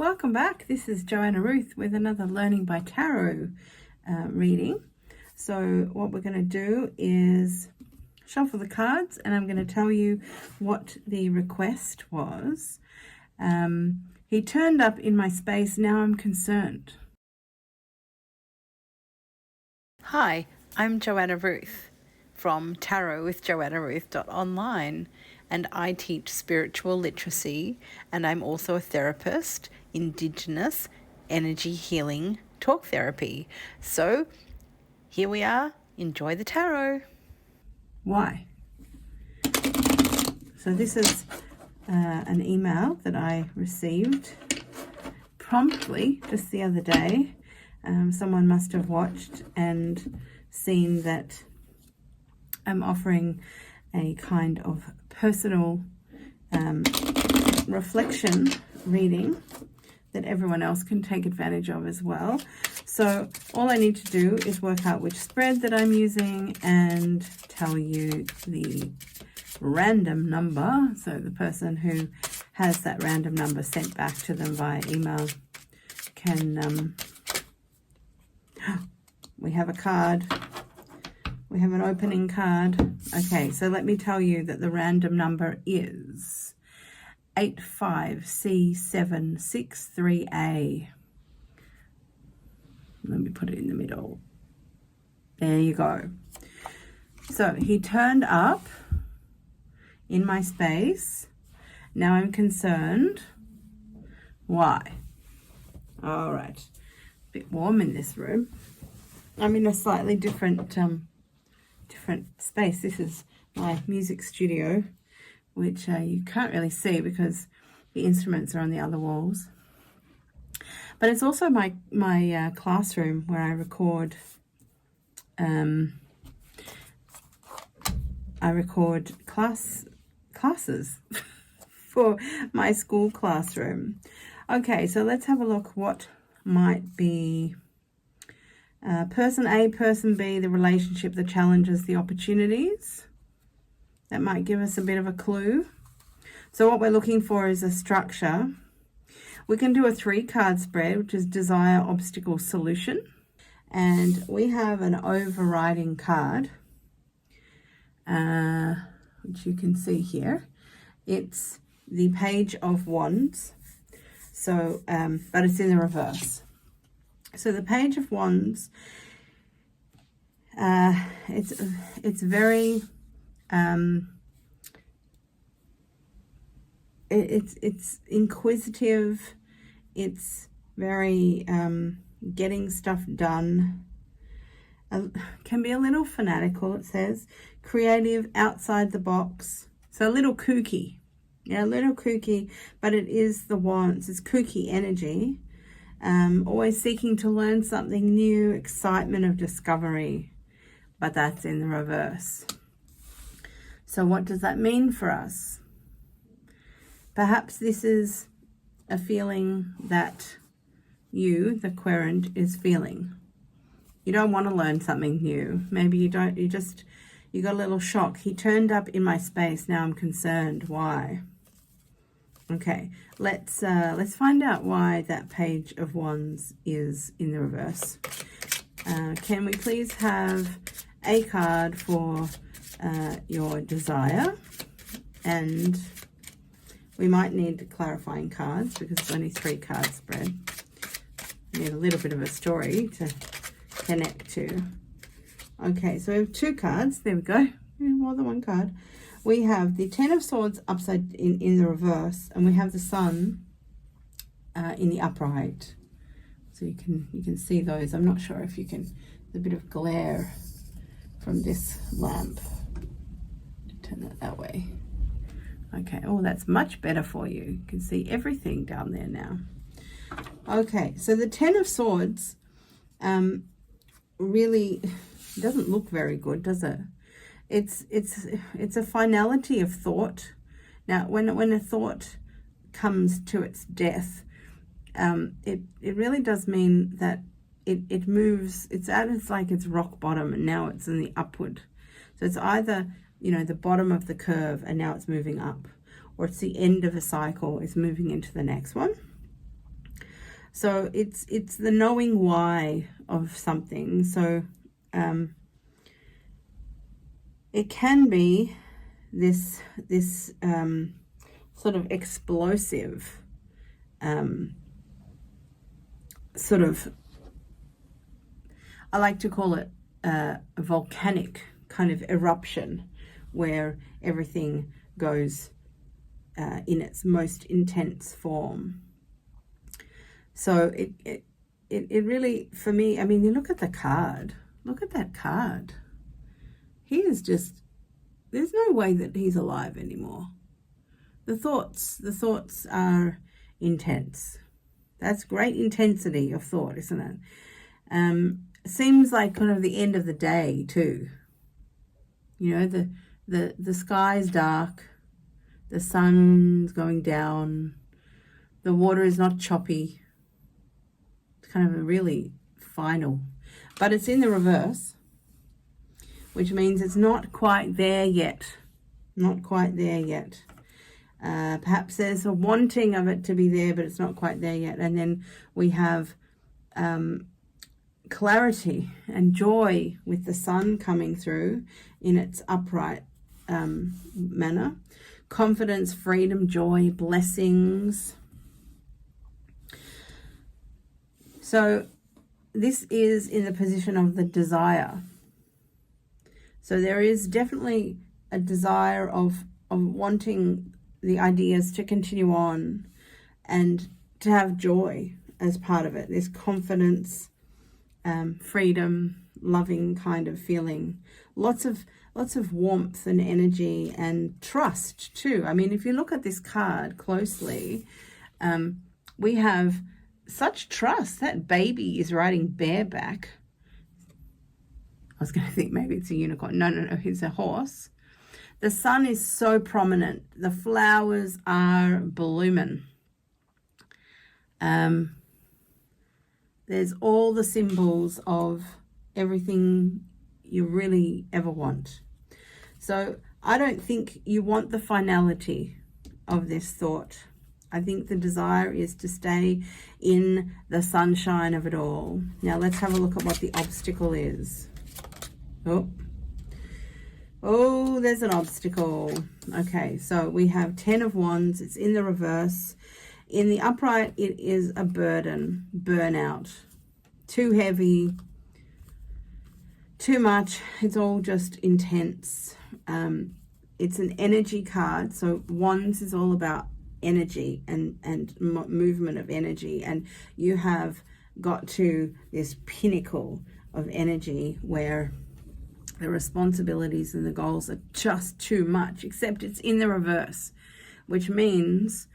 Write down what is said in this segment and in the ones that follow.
Welcome back. This is Joanna Ruth with another Learning by Tarot reading. So what we're going to do is shuffle the cards, and I'm going to tell you what the request was. He turned up in my space, now I'm concerned. Hi, I'm Joanna Ruth from Tarot with JoannaRuth.Online, and I teach spiritual literacy, and I'm also a therapist, Indigenous energy healing talk therapy. So here we are. Enjoy the tarot. Why? So this is an email that I received promptly just the other day. Someone must have watched and seen that I'm offering a kind of personal reflection reading that everyone else can take advantage of as well. So all I need to do is work out which spread that I'm using and tell you the random number. So the person who has that random number sent back to them via email can... we have a card. We have an opening card. Okay, so let me tell you that the random number is 85C763A. Let me put it in the middle. There you go. So he turned up in my space. Now I'm concerned. Why? All right. A bit warm in this room. I'm in a slightly different space. This is my music studio, which you can't really see because the instruments are on the other walls. But it's also my classroom where I record classes for my school classroom. Okay, so let's have a look what might be person A, person B, the relationship, the challenges, the opportunities. That might give us a bit of a clue. So what we're looking for is a structure. We can do a 3-card spread, which is desire, obstacle, solution. And we have an overriding card, which you can see here. It's the Page of Wands. So, but it's in the reverse. So the Page of Wands, it's very, it's inquisitive. It's very getting stuff done. Can be a little fanatical. It says creative, outside the box. So a little kooky. Yeah, a little kooky, but it is the Wands. It's kooky energy. Always seeking to learn something new, excitement of discovery, but that's in the reverse. So what does that mean for us? Perhaps this is a feeling that you, the querent, is feeling. You don't want to learn something new. Maybe you got a little shock. He turned up in my space, now I'm concerned. Why? Okay, let's find out why that Page of Wands is in the reverse. Can we please have a card for your desire? And we might need clarifying cards because it's only 3-card spread. We need a little bit of a story to connect to. Okay, so we have 2 cards. There we go. More than 1 card. We have the 10 of Swords upside in the reverse, and we have the Sun in the upright. So you can see those. I'm not sure if you can. There's a bit of glare from this lamp. Turn that that way. Okay. Oh, that's much better for you. You can see everything down there now. Okay. So the 10 of Swords really doesn't look very good, does it? It's a finality of thought. Now, when a thought comes to its death, it really does mean that it moves. It's like its rock bottom, and now it's in the upward. So it's either the bottom of the curve, and now it's moving up, or it's the end of a cycle, it's moving into the next one. So it's the knowing why of something. So it can be this sort of explosive sort of, I like to call it a volcanic kind of eruption where everything goes in its most intense form. So it really, for me, I mean, you look at the card. Look at that card. He is just, there's no way that he's alive anymore. The thoughts are intense. That's great intensity of thought, isn't it? Seems like kind of the end of the day too. You know, the sky's dark, the sun's going down, the water is not choppy. It's kind of a really final, but it's in the reverse, which means it's not quite there yet. Not quite there yet. Perhaps there's a wanting of it to be there, but it's not quite there yet. And then we have clarity and joy with the sun coming through in its upright manner. Confidence, freedom, joy, blessings. So this is in the position of the desire. So there is definitely a desire of wanting the ideas to continue on and to have joy as part of it. This confidence, freedom, loving kind of feeling. Lots of warmth and energy and trust too. I mean, if you look at this card closely, we have such trust. That baby is riding bareback. I was going to think maybe it's a unicorn. No, it's a horse. The sun is so prominent. The flowers are blooming. There's all the symbols of everything you really ever want. So I don't think you want the finality of this thought. I think the desire is to stay in the sunshine of it all. Now let's have a look at what the obstacle is. Oh, there's an obstacle. Okay, so we have 10 of Wands. It's in the reverse. In the upright, it is a burden, burnout. Too heavy, too much. It's all just intense. It's an energy card. So Wands is all about energy and movement of energy. And you have got to this pinnacle of energy where the responsibilities and the goals are just too much, except it's in the reverse, which means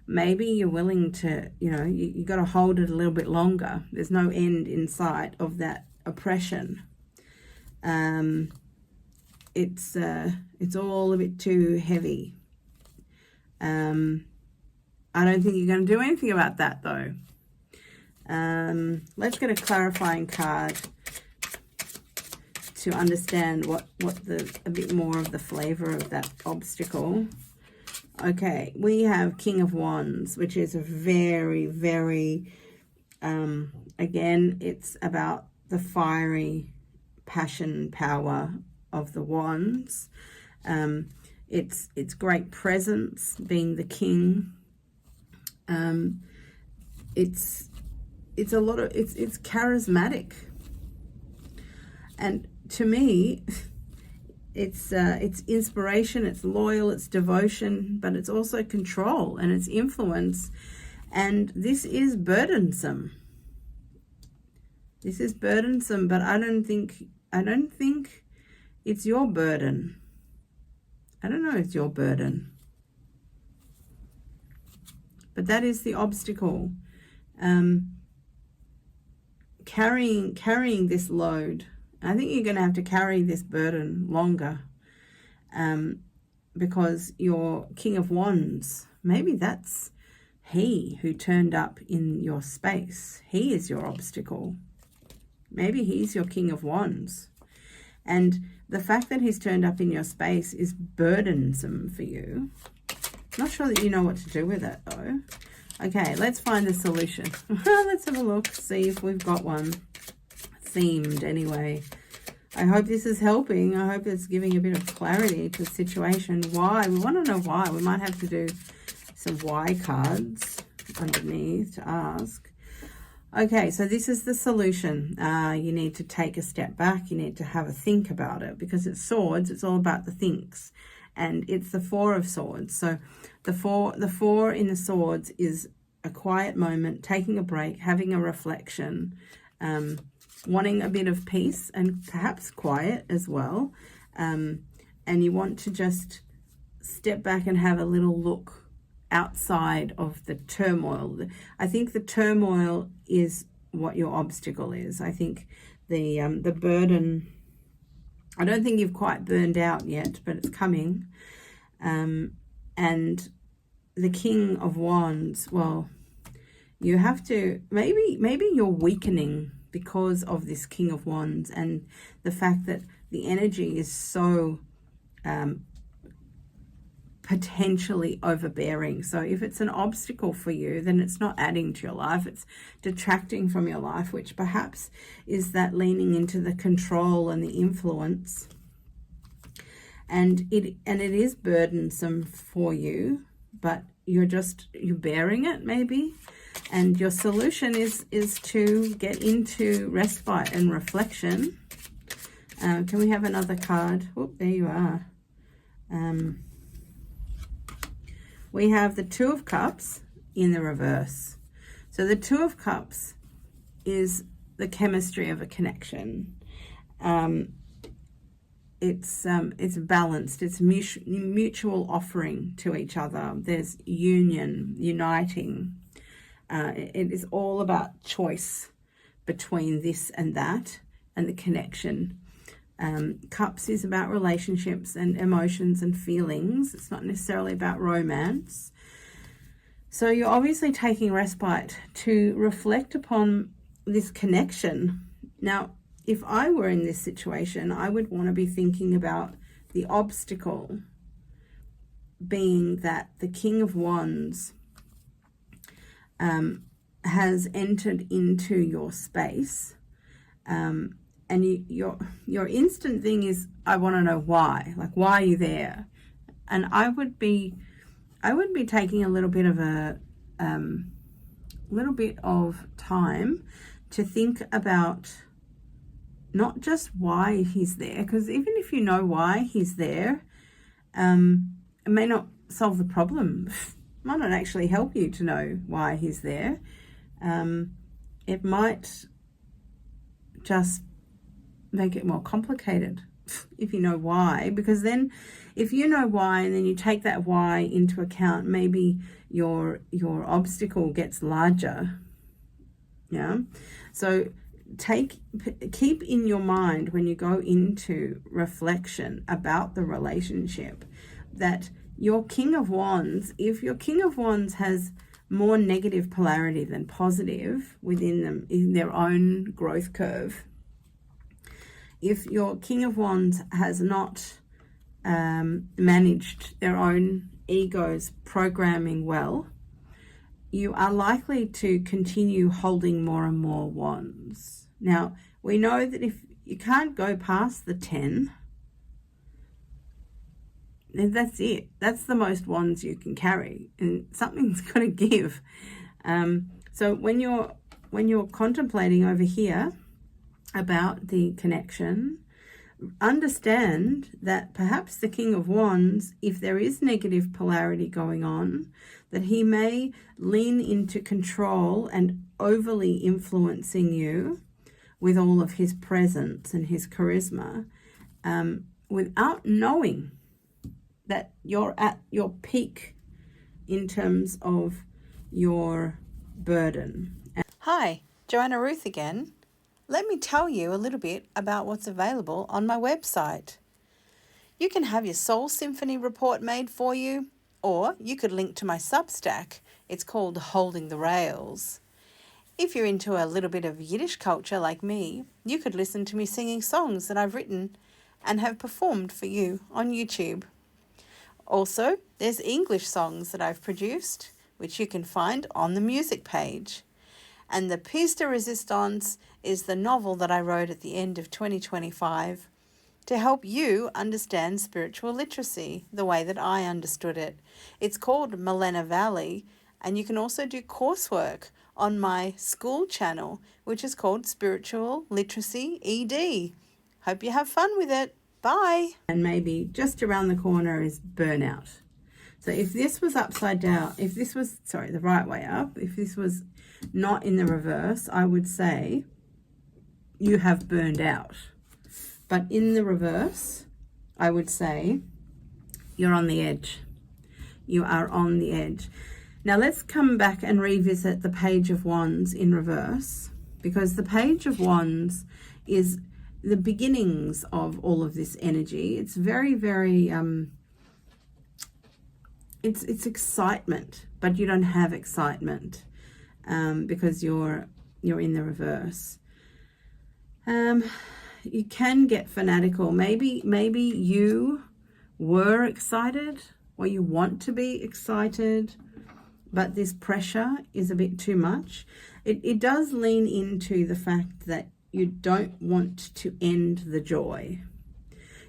maybe you're willing to, you got to hold it a little bit longer. There's no end in sight of that oppression. It's all a bit too heavy. I don't think you're going to do anything about that though. Let's get a clarifying card to understand a bit more of the flavor of that obstacle. Okay, we have King of Wands, which is a very, very, again, it's about the fiery passion power of the Wands. It's great presence, being the king. It's charismatic. And to me, it's inspiration, it's loyal, it's devotion, but it's also control and it's influence. And this is burdensome. This is burdensome, but I don't think it's your burden. I don't know if it's your burden. But that is the obstacle. Carrying this load. I think you're going to have to carry this burden longer, because your King of Wands, maybe that's he who turned up in your space. He is your obstacle. Maybe he's your King of Wands. And the fact that he's turned up in your space is burdensome for you. Not sure that you know what to do with it though. Okay, let's find the solution. Let's have a look, see if we've got one themed anyway. I hope this is helping. I hope it's giving a bit of clarity to the situation. Why? We want to know why. We might have to do some why cards underneath to ask. Okay, so this is the solution. You need to take a step back. You need to have a think about it, because it's swords. It's all about the thinks, and it's the Four of Swords. So the four in the swords is a quiet moment, taking a break, having a reflection, wanting a bit of peace and perhaps quiet as well. And you want to just step back and have a little look outside of the turmoil. I think the turmoil is what your obstacle is. I think the burden, I don't think you've quite burned out yet, but it's coming. And the King of Wands, well, you have to, maybe you're weakening because of this King of Wands and the fact that the energy is so potentially overbearing. So if it's an obstacle for you, then it's not adding to your life, it's detracting from your life, which perhaps is that leaning into the control and the influence. And it is burdensome for you, but you're bearing it maybe. And your solution is to get into respite and reflection. Can we have another card? Oh, there you are. We have the Two of Cups in the reverse. So the Two of Cups is the chemistry of a connection. It's balanced. It's mutual offering to each other. There's uniting. It is all about choice between this and that and the connection. Cups is about relationships and emotions and feelings. It's not necessarily about romance. So you're obviously taking respite to reflect upon this connection. Now, if I were in this situation, I would want to be thinking about the obstacle being that the King of Wands has entered into your space. And your instant thing is, I want to know why. Like, why are you there? And I would be taking a little bit of time to think about not just why he's there, because even if you know why he's there, it may not solve the problem. It might not actually help you to know why he's there. It might just make it more complicated if you know why, because then if you know why and then you take that why into account, maybe your obstacle gets larger. Yeah. So keep in your mind when you go into reflection about the relationship that your King of Wands, if your King of Wands has more negative polarity than positive within them in their own growth curve, if your King of Wands has not managed their own ego's programming well, you are likely to continue holding more and more wands. Now, we know that if you can't go past the 10, then that's it. That's the most wands you can carry, and something's got to give. So when you're contemplating over here about the connection, understand that perhaps the King of Wands, if there is negative polarity going on, that he may lean into control and overly influencing you with all of his presence and his charisma, without knowing that you're at your peak in terms of your burden. Hi, Joanna Ruth again. Let me tell you a little bit about what's available on my website. You can have your Soul Symphony report made for you, or you could link to my Substack. It's called Holding the Rails. If you're into a little bit of Yiddish culture like me, you could listen to me singing songs that I've written and have performed for you on YouTube. Also, there's English songs that I've produced which you can find on the music page. And the pièce de résistance is the novel that I wrote at the end of 2025 to help you understand spiritual literacy the way that I understood it. It's called Malena Valley, and you can also do coursework on my school channel, which is called Spiritual Literacy ED. Hope you have fun with it. Bye. And maybe just around the corner is burnout. So if this was upside down, if this was, the right way up, if this was not in the reverse, I would say you have burned out. But in the reverse, I would say you're on the edge. You are on the edge. Now let's come back and revisit the Page of Wands in reverse, because the Page of Wands is the beginnings of all of this energy. It's very, very, it's excitement, but you don't have excitement because you're in the reverse. You can get fanatical. Maybe you were excited, or you want to be excited, but this pressure is a bit too much. It does lean into the fact that you don't want to end the joy.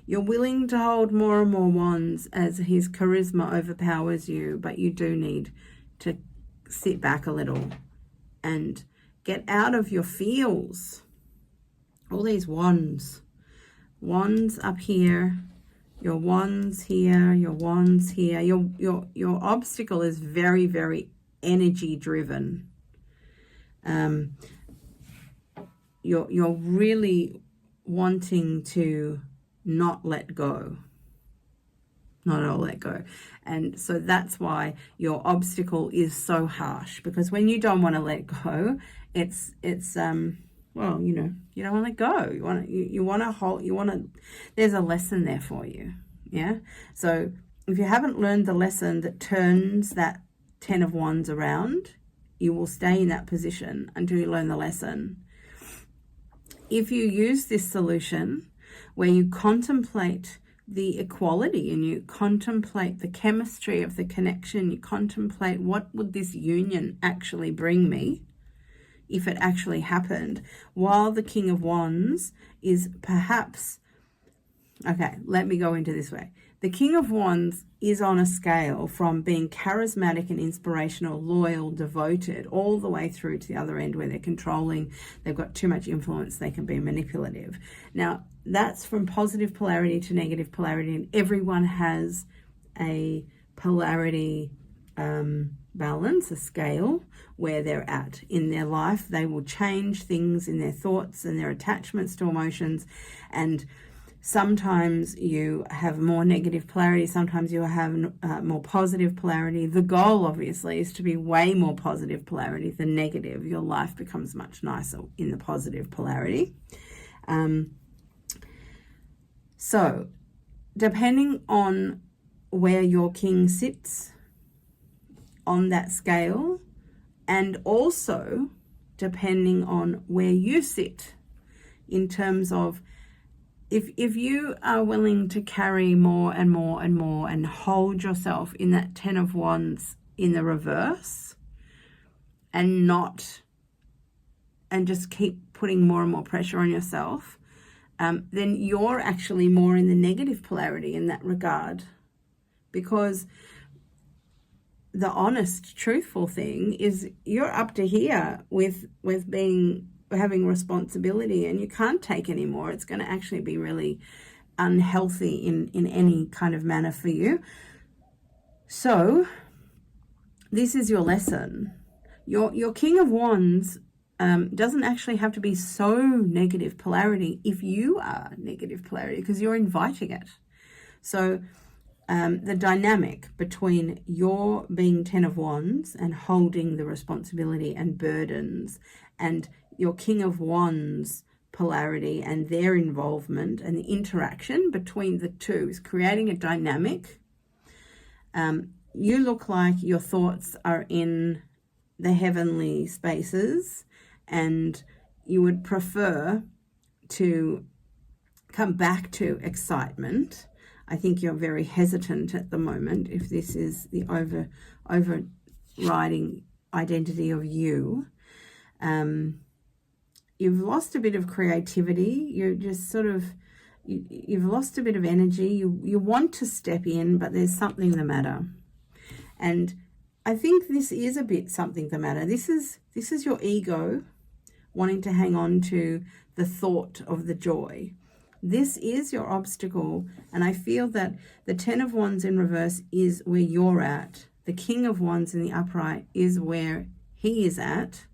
You're willing to hold more and more wands as his charisma overpowers you, but you do need to sit back a little and get out of your feels. All these wands up here, your wands here, your wands here. Your obstacle is very, very energy driven. You're really wanting to not let go. Not all let go. And so that's why your obstacle is so harsh, because when you don't want to let go, it's well, you don't want to let go. You want to hold, there's a lesson there for you. Yeah. So if you haven't learned the lesson that turns that 10 of Wands around, you will stay in that position until you learn the lesson. If you use this solution where you contemplate the equality and you contemplate the chemistry of the connection, you contemplate what would this union actually bring me if it actually happened, while the King of Wands is perhaps, okay, let me go into this way. The King of Wands is on a scale from being charismatic and inspirational, loyal, devoted, all the way through to the other end where they're controlling, they've got too much influence, they can be manipulative. Now, that's from positive polarity to negative polarity, and everyone has a polarity balance, a scale where they're at in their life. They will change things in their thoughts and their attachments to emotions, and sometimes you have more negative polarity, sometimes you have more positive polarity. The goal, obviously, is to be way more positive polarity than negative. Your life becomes much nicer in the positive polarity. So, depending on where your king sits on that scale, and also depending on where you sit in terms of if you are willing to carry more and more and more and hold yourself in that 10 of Wands in the reverse and just keep putting more and more pressure on yourself, then you're actually more in the negative polarity in that regard, because the honest, truthful thing is you're up to here with having responsibility, and you can't take any more. It's going to actually be really unhealthy in any kind of manner for you. So this is your lesson. Your King of Wands doesn't actually have to be so negative polarity if you are negative polarity, because you're inviting it. So the dynamic between your being 10 of Wands and holding the responsibility and burdens, and your King of Wands polarity and their involvement, and the interaction between the two is creating a dynamic. You look like your thoughts are in the heavenly spaces, and you would prefer to come back to excitement. I think you're very hesitant at the moment if this is the overriding identity of you. You've lost a bit of creativity. You're just sort of, you've lost a bit of energy. You want to step in, but there's something the matter. And I think this is a bit something the matter. This is your ego wanting to hang on to the thought of the joy. This is your obstacle, and I feel that the Ten of Wands in reverse is where you're at. The King of Wands in the upright is where he is at,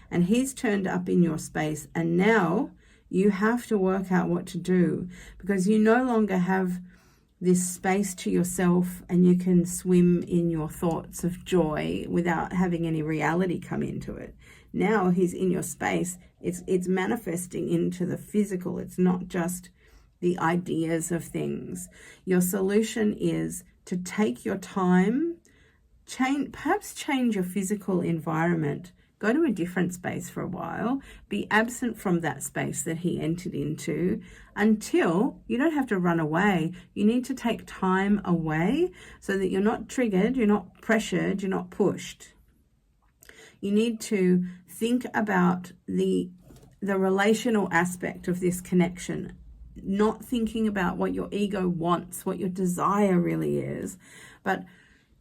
and he's turned up in your space, and now you have to work out what to do, because you no longer have this space to yourself and you can swim in your thoughts of joy without having any reality come into it. Now he's in your space. It's manifesting into the physical. It's not just the ideas of things. Your solution is to take your time, perhaps change your physical environment, go to a different space for a while, be absent from that space that he entered into until you don't have to run away. You need to take time away so that you're not triggered, you're not pressured, you're not pushed. You need to think about the relational aspect of this connection, not thinking about what your ego wants, what your desire really is, but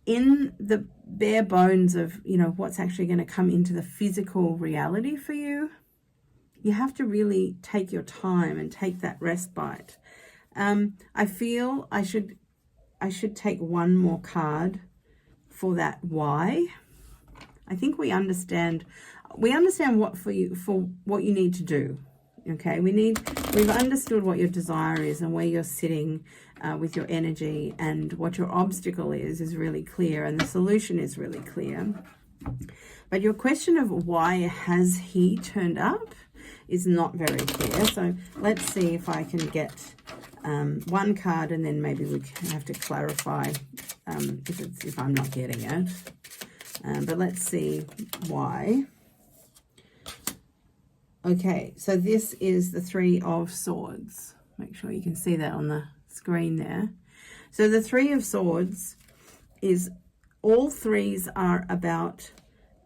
in the bare bones of, what's actually going to come into the physical reality for you, you have to really take your time and take that respite. I feel I should take one more card for that why. I think we understand what what you need to do. Okay, we've understood what your desire is and where you're sitting with your energy, and what your obstacle is really clear, and the solution is really clear. But your question of why has he turned up is not very clear. So let's see if I can get one card, and then maybe we have to clarify if I'm not getting it. But let's see why. Okay, so this is the Three of Swords. Make sure you can see that on the screen there. So the Three of Swords is, all threes are about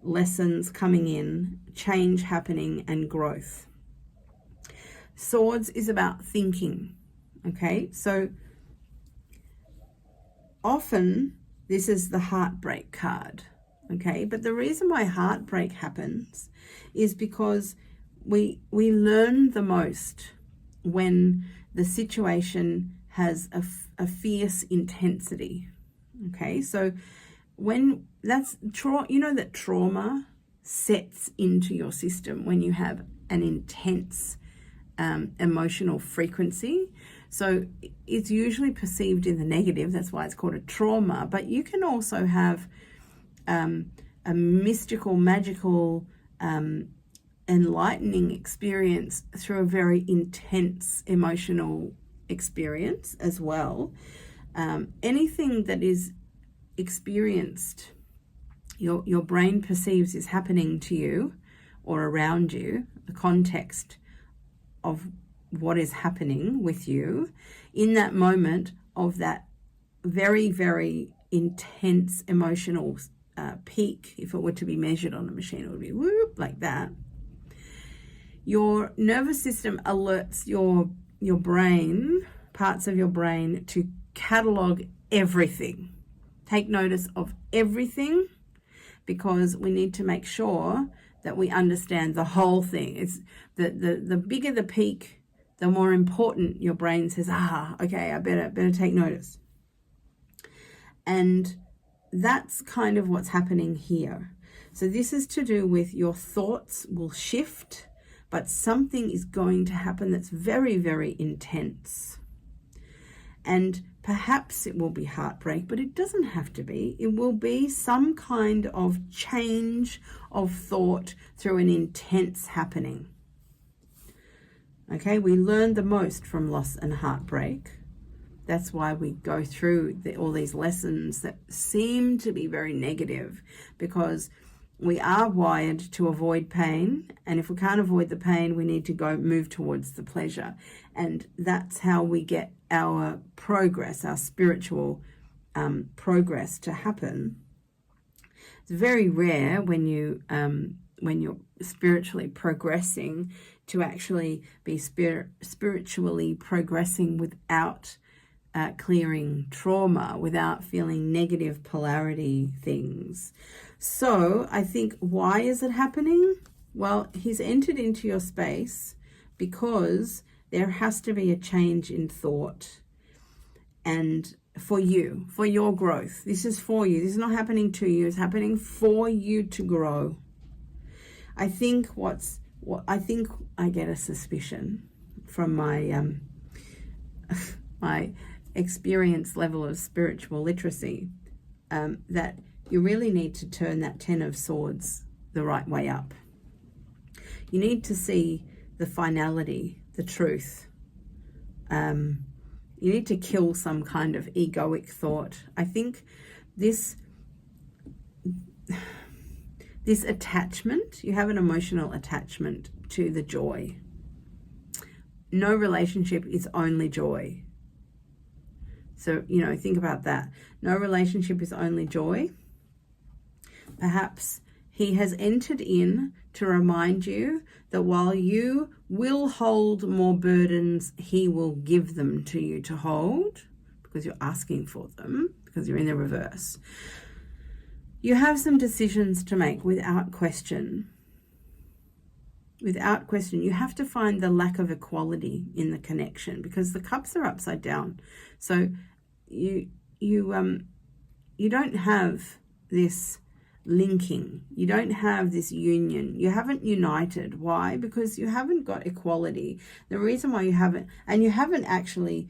lessons coming in, change happening, and growth. Swords is about thinking, okay? So often this is the heartbreak card, okay? But the reason why heartbreak happens is because we learn the most when the situation has a fierce intensity, okay? So when that's that trauma sets into your system when you have an intense emotional frequency. So it's usually perceived in the negative. That's why it's called a trauma. But you can also have a mystical, magical, enlightening experience through a very intense emotional experience as well. Anything that is experienced, your brain perceives is happening to you or around you, the context of what is happening with you in that moment of that very, very intense emotional peak. If it were to be measured on a machine, it would be whoop, like that. Your nervous system alerts your brain, parts of your brain, to catalog everything. Take notice of everything, because we need to make sure that we understand the whole thing. It's the bigger the peak, the more important your brain says, okay, I better take notice. And that's kind of what's happening here. So this is to do with your thoughts will shift, but something is going to happen that's very, very intense. And perhaps it will be heartbreak, but it doesn't have to be. It will be some kind of change of thought through an intense happening. Okay, we learn the most from loss and heartbreak. That's why we go through all these lessons that seem to be very negative, because we are wired to avoid pain, and if we can't avoid the pain, we need to move towards the pleasure. And that's how we get our progress, our spiritual progress to happen. It's very rare when you're spiritually progressing to actually be spiritually progressing without clearing trauma, without feeling negative polarity things. So I think, why is it happening? Well, he's entered into your space because there has to be a change in thought. And for you, for your growth, this is for you. This is not happening to you. It's happening for you to grow. I think I get a suspicion from my my experience level of spiritual literacy, that you really need to turn that 10 of Swords the right way up. You need to see the finality, the truth. You need to kill some kind of egoic thought. I think this attachment, you have an emotional attachment to the joy. No relationship is only joy. So, think about that. No relationship is only joy. Perhaps he has entered in to remind you that while you will hold more burdens, he will give them to you to hold, because you're asking for them, because you're in the reverse. You have some decisions to make without question. Without question, you have to find the lack of equality in the connection, because the cups are upside down. So you don't have this linking. You don't have this union. You haven't united. Why? Because you haven't got equality. The reason why you haven't actually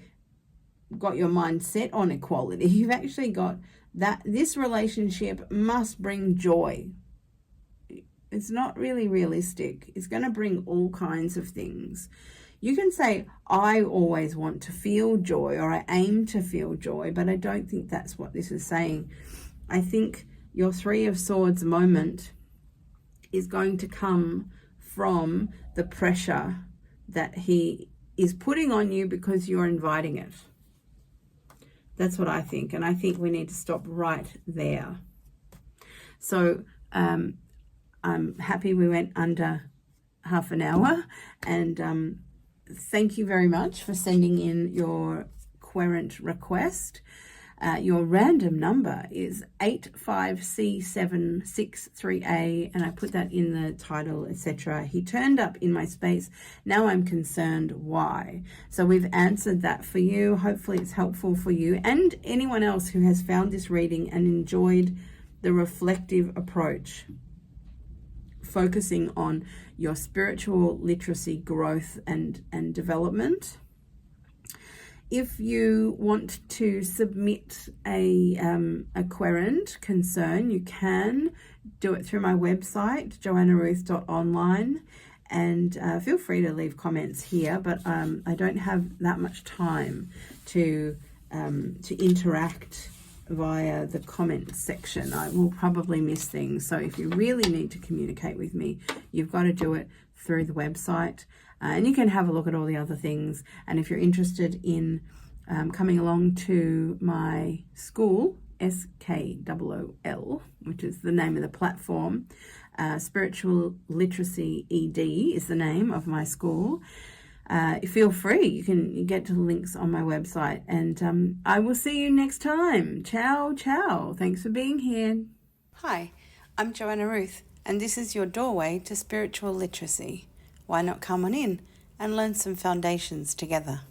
got your mind set on equality, you've actually got that this relationship must bring joy. It's not really realistic. It's going to bring all kinds of things. You can say, I always want to feel joy, or I aim to feel joy, but I don't think that's what this is saying. I think your 3 of Swords moment is going to come from the pressure that he is putting on you because you're inviting it. That's what I think. And I think we need to stop right there. So I'm happy we went under half an hour. And thank you very much for sending in your querent request. Your random number is 85C763A, and I put that in the title, etc. He turned up in my space. Now I'm concerned why. So we've answered that for you. Hopefully it's helpful for you and anyone else who has found this reading and enjoyed the reflective approach, focusing on your spiritual literacy growth and development. If you want to submit a querent concern, you can do it through my website, JoannaRuth.Online, and feel free to leave comments here, but I don't have that much time to interact via the comments section. I will probably miss things, so if you really need to communicate with me, you've got to do it through the website. And you can have a look at all the other things. And if you're interested in coming along to my school, SKOOL, which is the name of the platform, Spiritual Literacy ED is the name of my school. Feel free. You can get to the links on my website. And I will see you next time. Ciao, ciao. Thanks for being here. Hi, I'm Joanna Ruth, and this is your doorway to spiritual literacy. Why not come on in and learn some foundations together?